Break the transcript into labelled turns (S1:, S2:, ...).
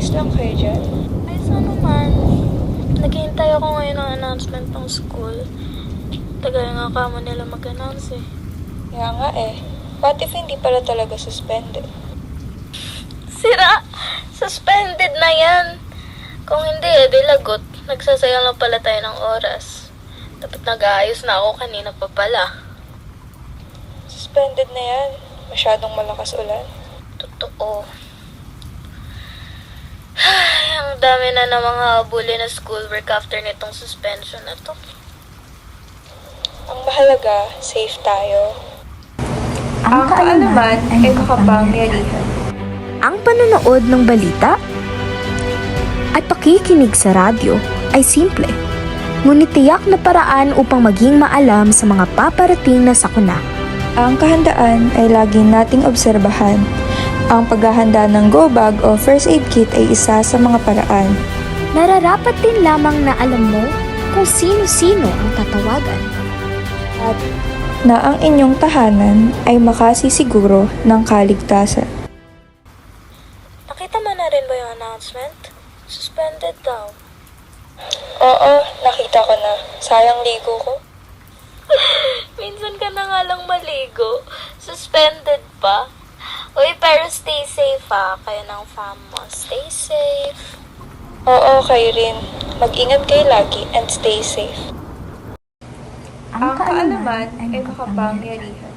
S1: ayos lang kayo dyan?
S2: Ayos na naman. Naghihintay ako ngayon ng announcement ng school. Tagal nga ka mo nila mag-announce eh.
S1: Kaya nga eh. What if hindi pala talaga suspended?
S2: Sira! Suspended na yan! Kung hindi di lagot. Nagsasayang lang pala tayo ng oras. Dapat nag-aayos na ako kanina pa pala.
S1: Suspended na yan. Masyadong malakas ulan.
S2: Totoo. Ay, ang dami na ng mga habulin na schoolwork after nitong suspension na to.
S1: Ang mahalaga, safe tayo. Ang kaalaman ay makapangyarihan.
S3: Ang panonood ng balita at pakikinig sa radyo ay simple, ngunit tiyak na paraan upang maging maalam sa mga paparating na sakuna.
S1: Ang kahandaan ay laging nating obserbahan. Ang paghahanda ng go bag o first aid kit ay isa sa mga paraan.
S3: Nararapat din lamang na alam mo kung sino-sino ang tatawagan.
S1: At na ang inyong tahanan ay makasisiguro ng kaligtasan.
S2: Nakita mo na rin ba yung announcement? Suspended daw.
S1: Oo, nakita ko na. Sayang ligo ko.
S2: Minsan ka na nga lang maligo. Suspended pa. Uy, pero stay safe ha. Kayo ng fam mo. Stay safe.
S1: Oo, kayo rin. Mag-ingat kayo lagi and stay safe. Ang kaalaman ay makapangyarihan.